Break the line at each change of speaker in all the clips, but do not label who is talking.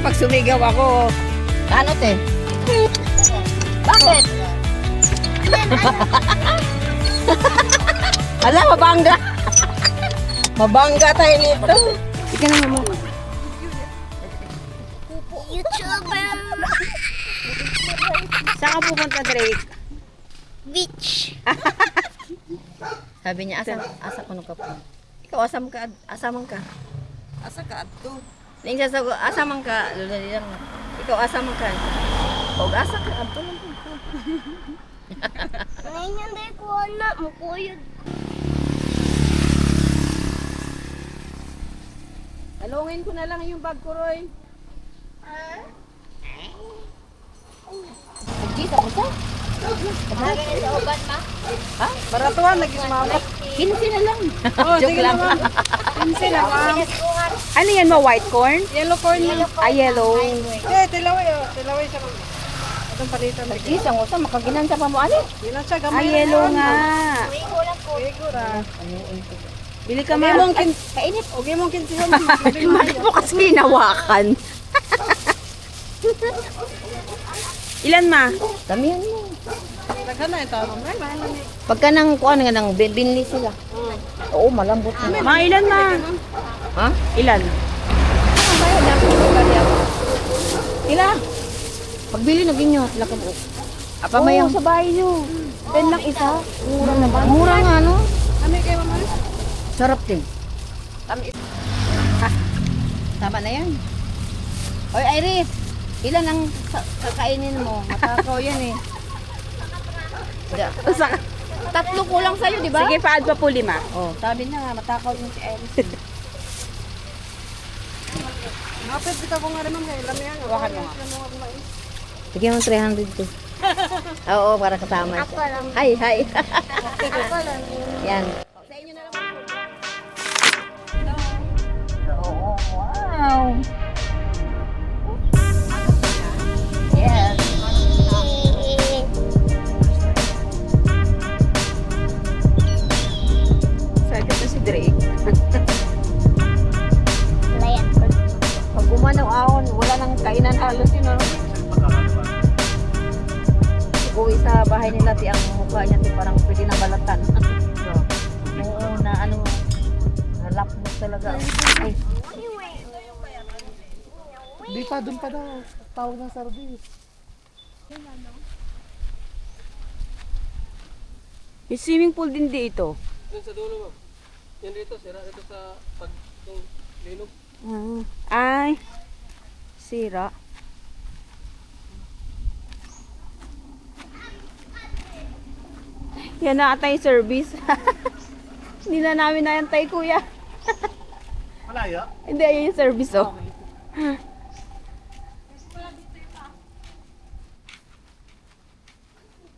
pag sumigaw ako. Ano, te? Bakit? Ala, mabangga. Mabangga tayo nito. Ika naman mo.
YouTuber.
Saan ka pupunta, Drake?
Beach.
Sabi niya, asa kuno ka po. Ikaw, asam ka, asamang ka.
Asa ka adto?
Ning sasago, asamang ka, lula lang. Ikaw, asamang ka. O, asa ka, abto lang po ka.
Ngayon hindi ko na, mukuyod.
Alungin ko na lang yung bag ko, Roy.
Nagkita mo sa?
Nagagay sa uban, ma.
Ha?
Baratuan, lagi sumama.
15 na lang.
Oh,
Joke
sige
lang.
naman. Pinsi na, ma'am.
Ano yan mo? White corn?
Yellow corn na.
Ah, yellow.
Eh, tilaway, oh. Tilaway siya. Itong palitan.
Nagkita mo sa, makaginansa pa mo, ano?
Yun lang siya,
Ah,
gamay.
yellow nga.
Uwi ko lang po.
Sigura.
Bili ka
Ugay
ma.
mong kainit. Ugay mong kinsihan.
Bakit mo kasi hinawakan? Ilan ma?
Damihan mo.
Naghan na ito.
Pagka nang kuha nga nang binli sila. Oo, malambot na.
Ma, ilan ma?
Ha?
Ilan?
Ila. Pagbili na ginyo, sila ka buok. Apa
Oo,
mayang
sa bahay nyo. 10 lang isa. Mura naman.
mura nga no?
Ano kayo, mama?
Sarap din. Tama na yan. Oy, Iris. Ilan ang kakainin mo? Matakaw yan eh. Tatlo kulang sa'yo, di ba?
Sige, pa-add pa po 5.
Oh, sabi na nga, matakaw yung si Iris.
Napit kita ko nga rin, ma'am. Ilam yan.
Hawakan mo nga.
Bigyan mo 300 to. Oo, para kasama
Ako
siya.
lang.
Hi, hi.
Ako lang.
Yan. Sa inyo na lang. Oo, wow. Yes.
Sabi ko si Drake.
Layan.
Pag gumanaw ahon, wala nang kainan halos yun. Ano? Uwi sa bahay nila, ti ang mukha niya, ti parang pwede na balatan. Oo, na ano, nalapos talaga. Ay,
Di pa, dun pa daw. Tawag ng service.
May swimming pool din dito.
Doon sa dulo, ma'am. Yan dito, sira ito sa pag yung linog.
Ay, sira. Yan na ata yung service. Hindi na namin naantay, kuya.
Malaya?
Hindi, ayun yung service, oh.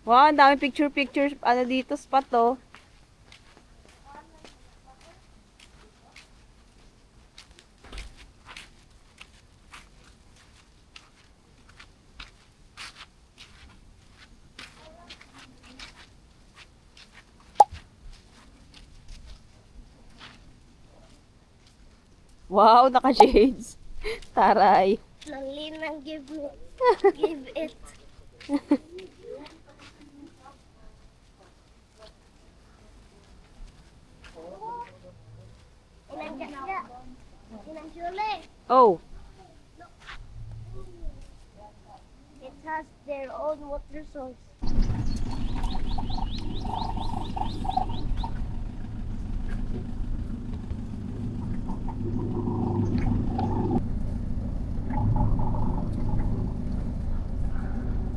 Wow, ang dami picture-picture ano dito, spot, oh. Wow, naka-shades. Taray.
Nang linang give me. Give it. Inang gasya. Inang sule.
Oh,
It has their own water source.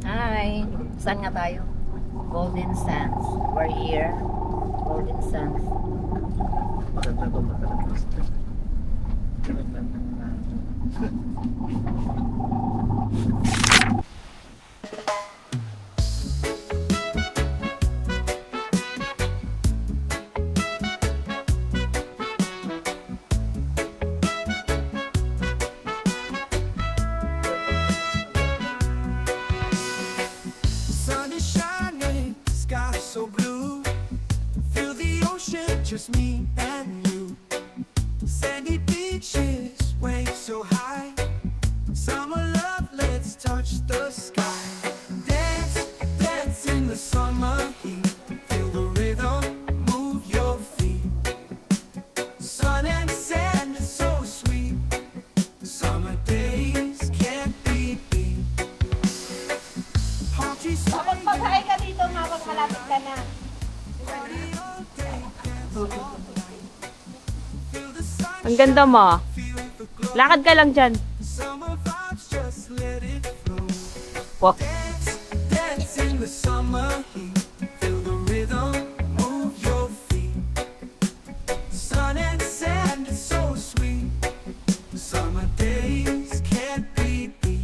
hi. Saan nga tayo? Golden Sands. We're here. Golden Sands.
Maganda ito, maganda.
Sun is shining, sky so blue. Feel the ocean, just me and you. Sandy beaches, waves so high. Some
ganda mo. Lakad ka lang dyan.
Summer vibes, just let it flow.
Wow.
Dance in the summer heat. Feel the rhythm, move your feet. Sun and sand is so sweet. Summer days can't be beat.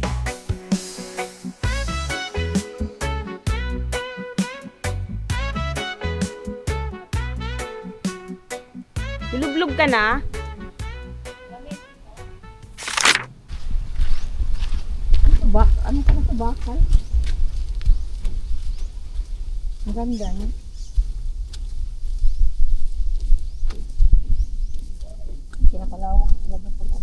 Lulublog ka na.
Ano ka na ito, bakal? Maganda, no? Pinakalawak talaga pala.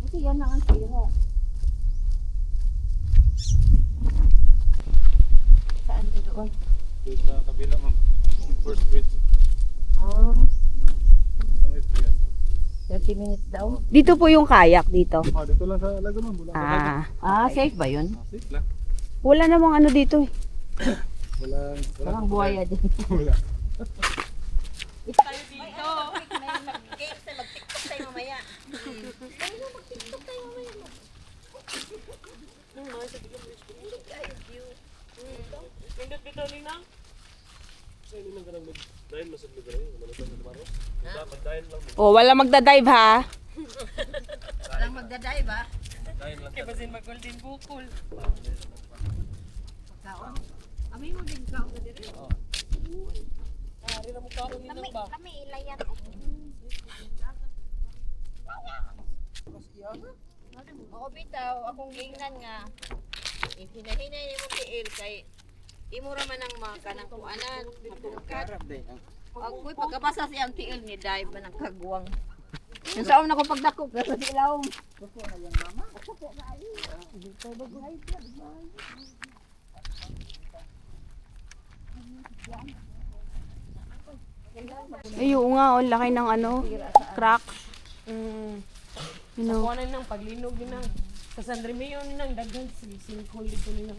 Kasi yan na ang tira. Saan doon?
Doon sa kabila, ma'am. First bridge.
Oh,
Ang yan.
30 minutes daw.
Dito po yung kayak dito.
Dito lang sa Alaga, ma'am. Wala
Safe ba yun?
safe lang.
Wala namang ano dito eh.
Walang
Parang buhaya din.
Wala.
Oh, wala magda-dive ha.
Walang magdaday ba? Amin mo din ka ka dire.
Kami ilayan.
Oo bitaw, akong giingnan nga. Hinahinay ni mo tiil kay imo ra man ang mga kanang kuanan, matungkat. Ako'y pagkabasa siyang tiil ni dive man ang kagwang. Yung saon ako pagdako pero di ilawom. Gusto na yan mama. Ako po na ay. Dito ba gay?
Ay, oo nga, oh, laki ng ano, crack. You know.
Kuha na nang paglinog yun nang. Sa San Remeo nang daghan singkol dito nila.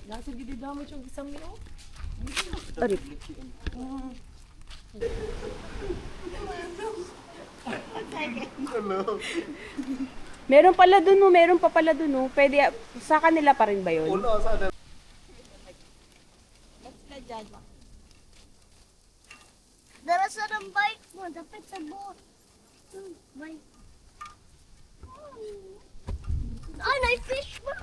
Nasa gidi damage yung isang mino.
Meron pala dun, oh, meron pa pala dun, oh. Pwede, sa kanila pa rin ba yun?
Dala sa ng bike mo, dapat sa boat. Bike. Ay, na-fish mo.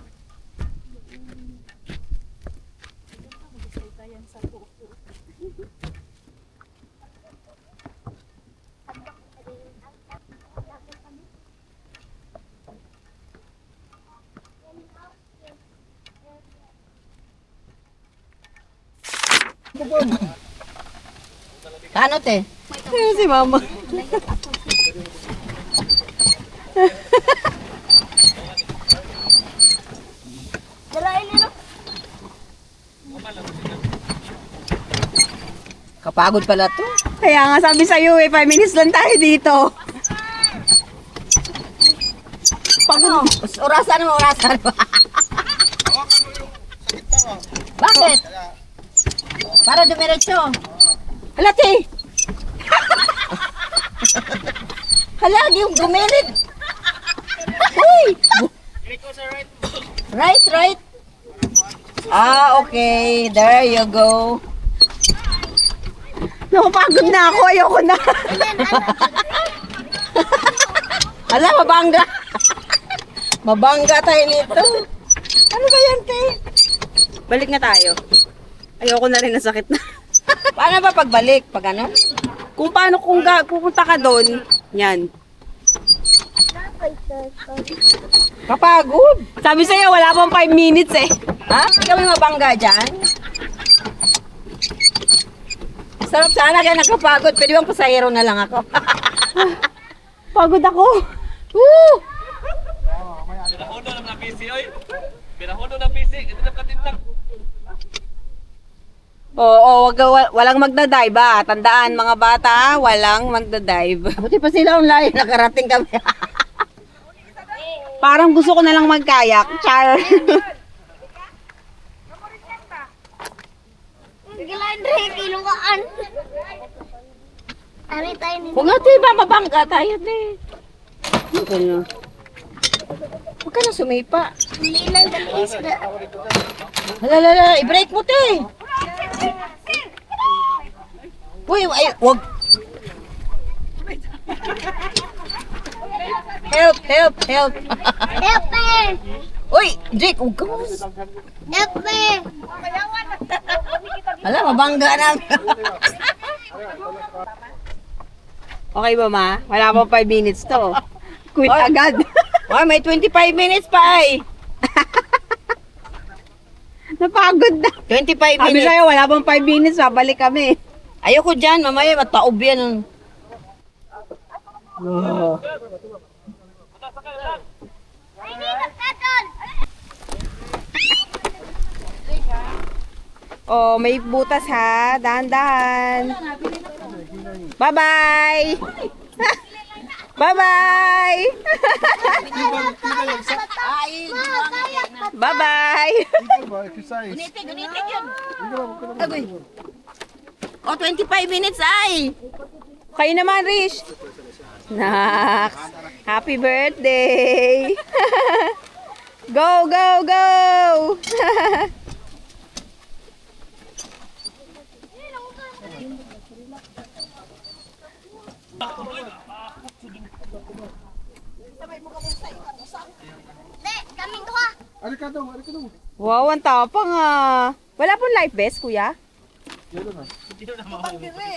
Ano te?
Si mama.
Dalain nila.
Kapagod pala to.
Kaya nga sabi sa'yo eh, 5 minutes lang tayo dito.
Pagod. Orasan mo, orasan mo. Bakit? Para dumiretso. Hala, te. Hala, yung dumirit. Uy. Right. Ah, okay. There you go.
Napapagod na ako, ayoko na.
Hala, mabangga. Mabangga tayo nito. Ano ba yan, te?
Balik na tayo. Ayoko na rin, nasakit na.
Paano ba pagbalik? Pag ano?
Kung paano kung pupunta ka doon, yan.
Kapagod.
Sabi sa'yo, wala pang 5 minutes eh.
Ha? Hindi kami mabangga dyan? Sarap sana kaya nagkapagod. Pwede bang pasahero na lang ako?
Pagod ako.
Woo!
Pinahodo na busy, oy. Pinahodo na busy. Ito na katindak.
Oo, walang magda-dive ah. Tandaan mga bata, walang magda-dive.
Buti pa sila online. Nakarating kami.
Parang gusto ko na lang magkayak. Char.
Sige lang, Drake, ilungaan. Ari tayo ni...
Huwag nga tayo bababangga tayo din. Huwag ka na sumipa.
Hindi lang dali isda.
Hala, i-break mo, te. Uy, ay, wag. Help.
Help me!
Uy, Jake, huwag ka mo.
Help me!
Hala, mabangga na.
Okay ba, ma? Wala pa 5 minutes to. Quit agad.
Ay, may 25 minutes pa ay.
Napagod na.
25
Sabi
minutes.
sa'yo, wala pang 5 minutes. Babalik kami.
Ayoko dyan, mamaya mataob yan.
Oh, may butas ha. Dahan-dahan. Bye-bye! Bye-bye! Bye-bye!
Guniti yun. Agoy. Oh, 25 minutes ay.
Kayo naman, Rish. Nax. Happy birthday! Go, go, go!
Kaming ko ha!
Wow, ang tapang ah. Wala pong life vest, kuya?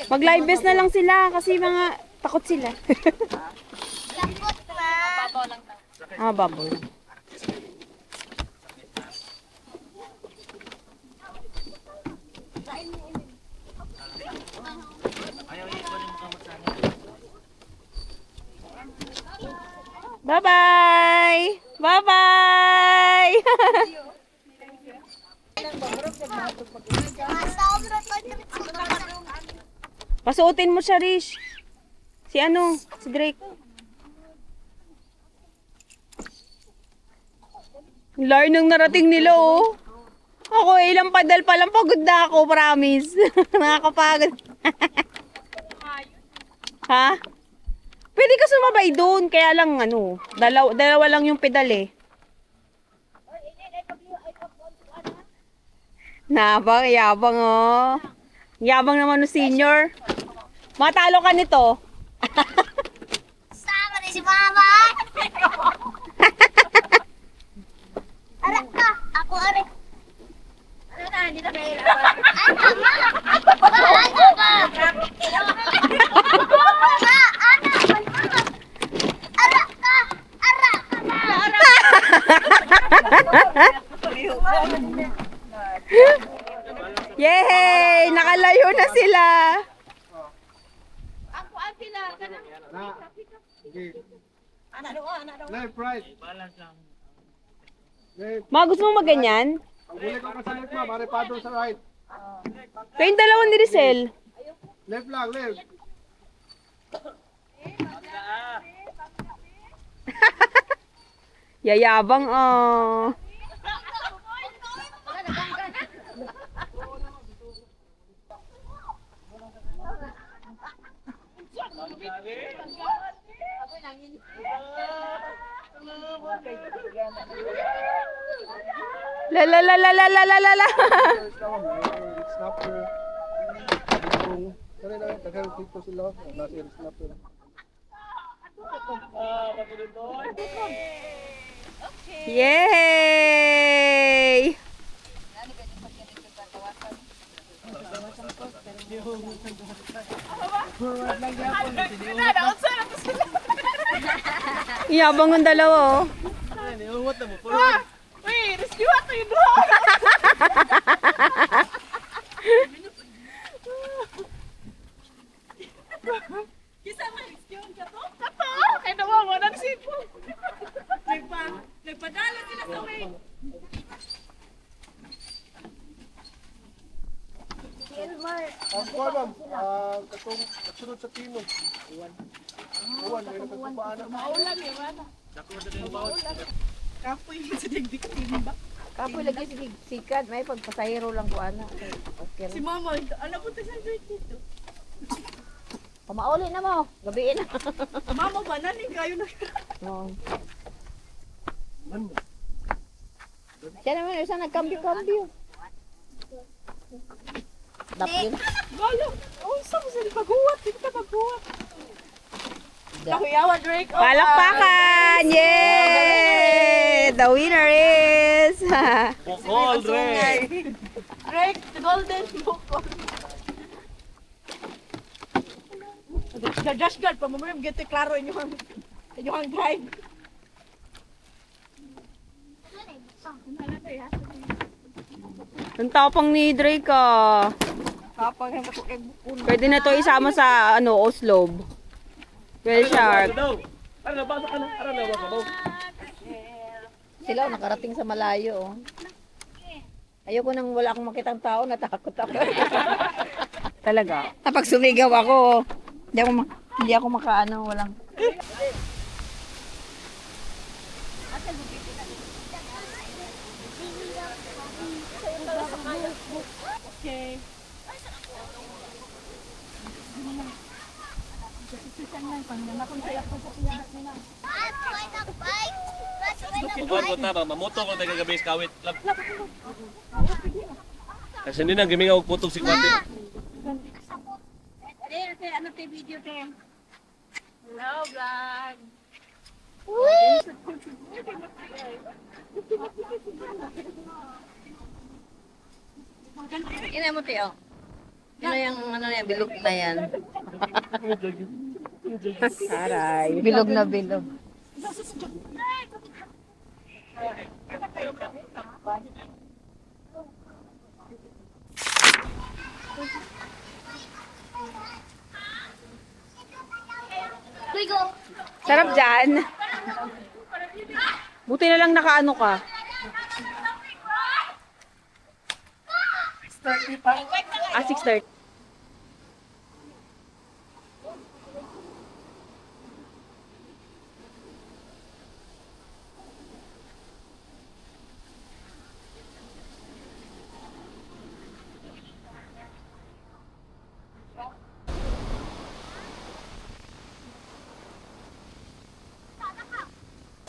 Mag-live vest na lang sila kasi mga takot sila.
Lakot na!
Bubble. Bye-bye! Bye-bye! Pasuotin mo siya, Rish. Si ano? Si Drake. Lar nung narating nila, oh. Ako, ilang padal pa lang, pagod na ako, promise. Nakakapagod. Ha? Pwede ka sumabay doon, kaya lang, ano, dalawa lang yung pedal, eh. Nabang, yabang, oh. Yabang naman ng senior. Matalo ka nito.
Sama ni si Mama! Arak ka! Ako arak! Ano na? Hindi na mahirapan. Ano? Ma! Ano ba? Arak ka! Arak ka na!
Yay! Nakalayo na sila.
Left, right.
Mga gusto mo maganyan?
Ang huli ko sa left, ma'am. Arepado sa right.
Kayong dalawang ni Rizal.
Left lang, left.
Yayabang, oh. La la la la la la la la la.
Snapper. Kaya na, daghan dito sila. Nasa snapper.
Yay! Iyabang ng dalawa, oh.
Ang kuha, ma'am. Katong sunod sa tino. Uwan. Uwan. May nakatupaan na.
Kapoy lagi sikat, may pagpasahero lang ko ana. Okay. Si mama, alam mo tayo sa dito. Kumauli na mo, gabiin na.
Mama ba naning kayo na?
Oo. Siya naman, isa nagkambyo-kambyo. Dapin.
Galo. Oh, sa mo sa paghuwat, dito ka paghuwat. Kuyawa Drake.
Palakpakan! Yay! The winner is...
Bukol, Dre.
Drake, the golden bukol. Josh God, pamamarim, get it klaro inyong drive.
Ang tapang ni Drake ah.
Kapag yung matukig bukol.
Pwede na to isama sa Oslob. Well shark.
Ano na, basa ka na. Ano na, basa mo.
Sila nakarating sa malayo. Oh. Ayoko nang wala akong makitang tao, natakot ako.
Talaga.
Kapag sumigaw ako, hindi ako makaano, walang...
Okay.
Kukuhan ko tama, mamoto ko tayo kagabi sa kawit. Lab. Kasi hindi na gimingaw putong si Kwante.
Ano tayo video tayo? Hello, vlog.
Ina mo, Teo. Ano yung bilog na yan?
Aray.
Bilog na bilog.
Sarap dyan. Buti na lang nakaano ka. Ah, 6:30.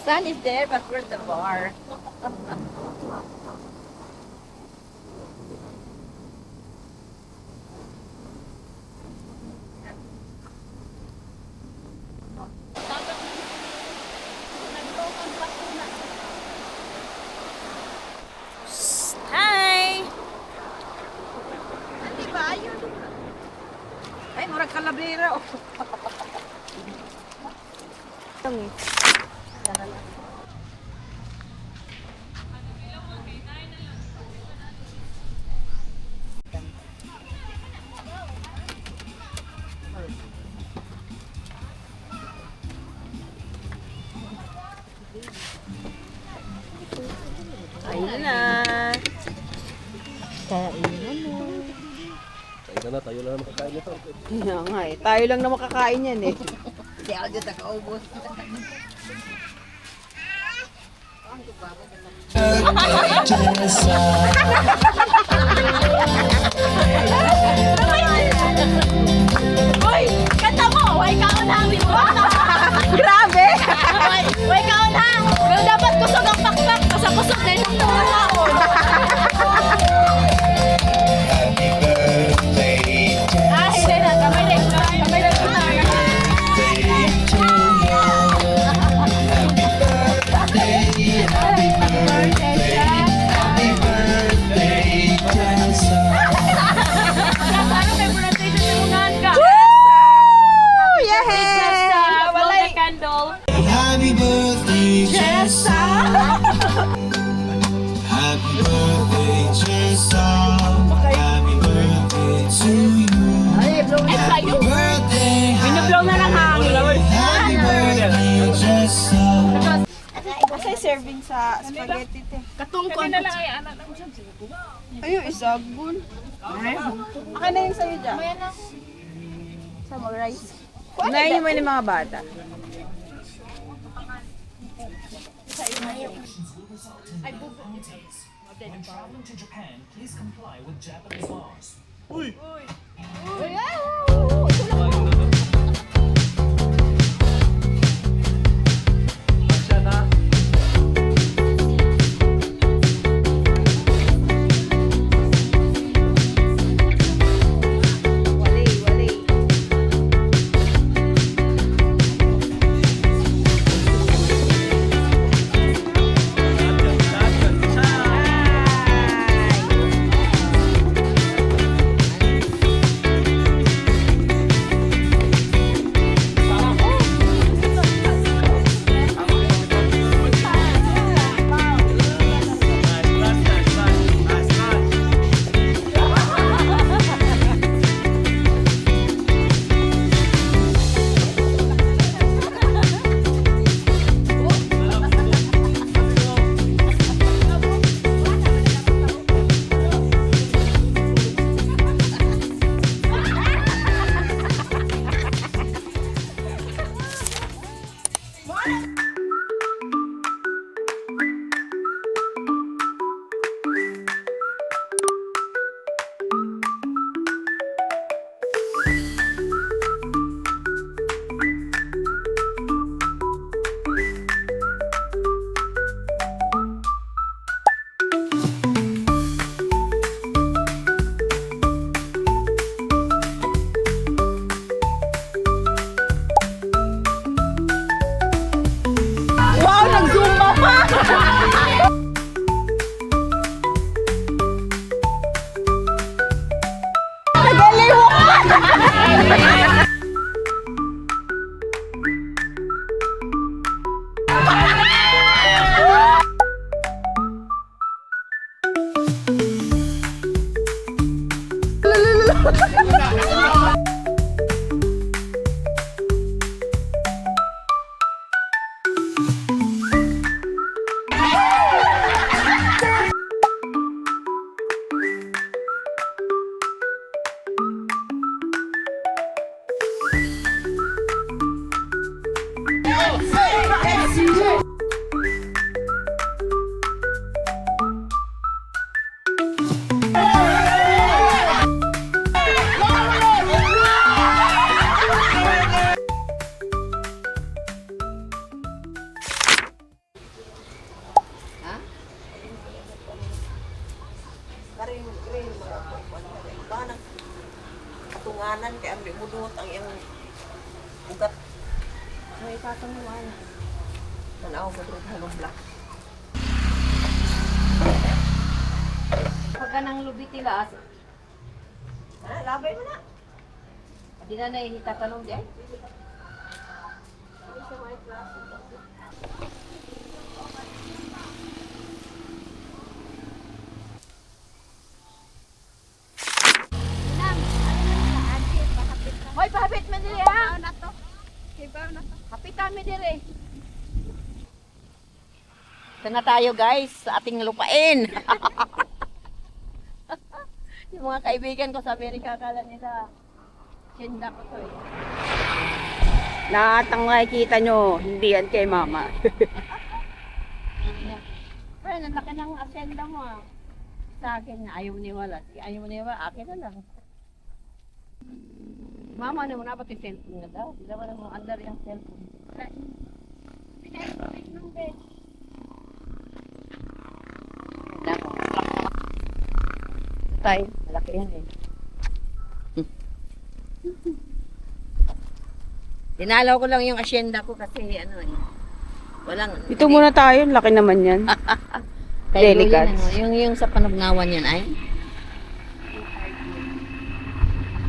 Sun is there, but where's the bar?
Hi!
Ay, murag kalabrero.
Ayun na.
Tayo na, tayo na makakain nito.
Kaya nga eh. Tayo lang na makakain yan eh.
Di ako dito nakaubos.
Hoy! Kanta mo! Huwag kaunang!
Grabe!
Huwag kaunang! Pero dapat kusog ang pakpak. Kasi kusog na yung mga taon. Ah, hindi na. Kamay na. Kamay na. Ano may pronunciation yung mga ka?
Yay!
Walay candle.
Happy birthday, Jessa. Happy birthday, Jessa. Happy birthday to you. Happy birthday.
Binublow na lang hangin.
Happy birthday, Jessa.
Kasi serving sa spaghetti te. Katungkon. Kami na lang ay anak ng siyang
Ayun, isabon.
Akin na yung sa'yo dyan. Sa mga rice.
Unahin mo yung mga bata.
Violations will result in legal penalties. When traveling to Japan, please comply with Japanese laws.
Action ha.
Wali, wali. Wow, nag-zumba pa! Nagaliw ka!
Tunganan kay amri mo duot ang iyang ugat. May patunguan. Tanaw ko rin halong black. Pagka nang lubitilas. Labay mo na. Hindi na nahihitatanong di ay. Hoy, pahapit mo diri ha. Na to. Hapitan mo diri. Ito na tayo guys sa ating lupain. Yung mga kaibigan ko sa Amerika, akala nila sinda ko to eh.
Lahat ang makikita nyo, hindi yan kay mama.
Pero ang laki ng asyenda mo ah. Sa akin, ayaw mo niwala. Ayaw mo niwala, akin na lang. Mama, ano mo na pati cellphone na daw? Hindi naman mo under yung cellphone. Tay, malaki yan eh. Dinalaw ko lang yung asyenda ko kasi ano eh. Walang...
Dito muna tayo, laki naman yan.
Kay
Delicate.
Luyan, ano, yung sa panugnawan yan ay.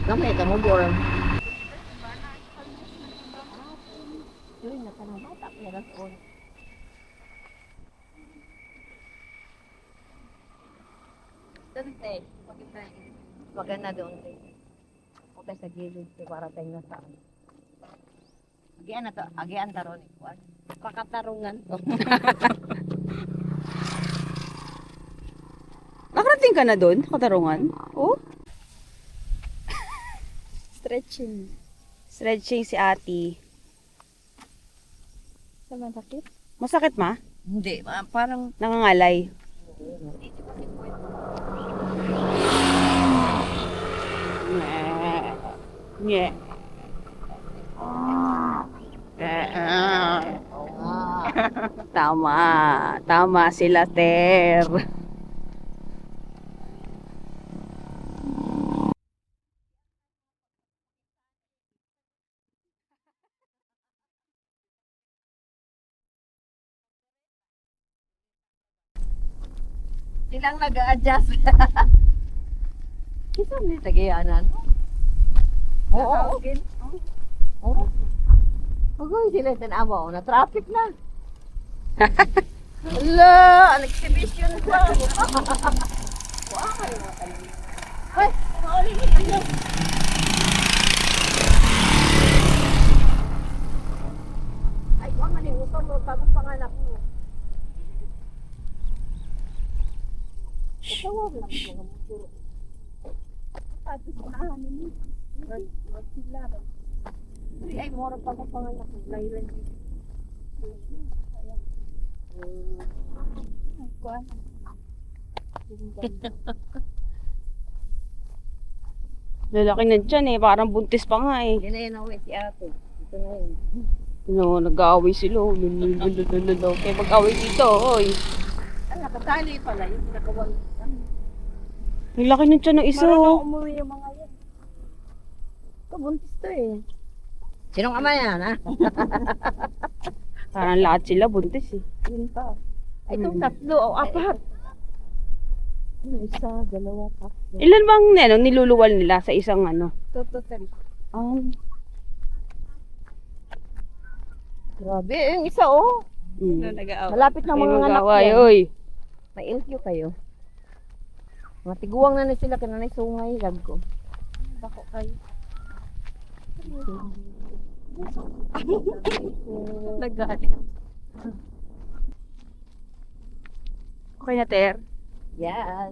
Gamay ka mo, Borm. Yun, natanong bata. Meron ko. Doon, te. Maganda doon, te. Okay sa gilid, te. Para tayo na saan. Agian na to. Agian taron. Pakatarungan to.
Nakarating ka na doon, Katarungan? Oh?
Stretching.
Stretching si ate.
Sama sakit?
Masakit ma?
Hindi, parang
Nangangalay. Yeah. Tama. Tama sila, Ter.
silang nag-a-adjust. Kita ni tagiyanan. Oo. Oo. Huwag sila tanawa. Na traffic na. Ala, ang exhibition ko. Ay, mauli mo tayo. Ay, wag manimutan mo. Bagong panganak mo. Tawag lang mga muturo. Tapos unahan nila. Magsilaban. Ay, mora pa ng panganak mo. Laylan dito.
Lalaki na dyan eh. Parang buntis pa nga eh.
Yan na yun ako si ate. Ito na yun.
No, nag-aaway sila. Lulululululu. Kaya mag-away dito, oy.
Ay, nakatali pala. Yung nakawal.
Ang laki na dyan ng isa,
Marunong
oh.
umuwi yung mga yan. Kabuntis to eh. Sinong ama yan, ha?
Parang lahat sila buntis eh.
Yun pa. Ay, itong tatlo o apat. Isa, dalawa, tatlo.
Ilan bang niluluwal nila sa isang ano?
Total.
Grabe.
Grabe, yung isa oh. Malapit na
Ay,
mga anak
mag-away,
yan.
oy.
May LQ kayo. Mga tiguang na sila, kananay sungay, lag ko. Bako kayo. Nagalit.
Okay na, Ter.
Yes.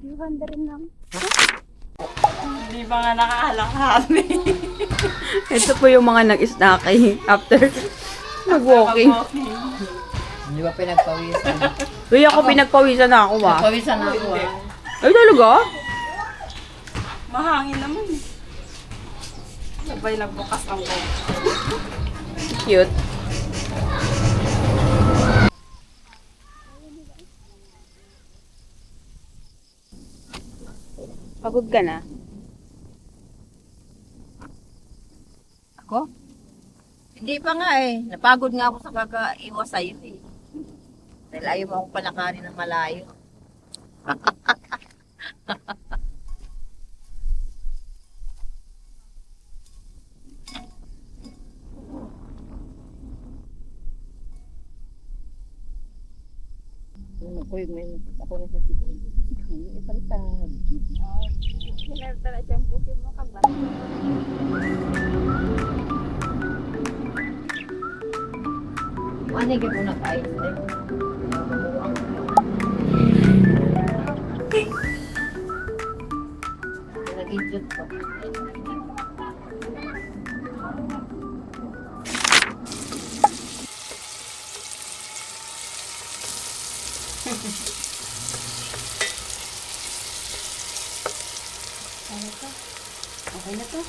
Iwan na rin lang.
Hindi pa nga nakakalang-hami. Ito po yung mga nag-snacky after mag-walking.
Hindi ba pinagpawisan?
Uy, ako pinagpawisan na ako ah.
Pawisan na ako ah.
Ay, talaga?
Mahangin naman eh. Sabay nagbukas ng ko.
Cute. Pagod ka na?
Ako? Hindi pa nga eh. Napagod nga ako sa kakaiwas sa'yo eh. Dahil ayaw mo akong palakarin ng malayo. Ako yung may ako na sa sipin. Yung ipalitan.
Meron talaga siyang bukid mo ka ba?
Ano yung ko na kahit eh. Nag-idiot ko.
Okay na to.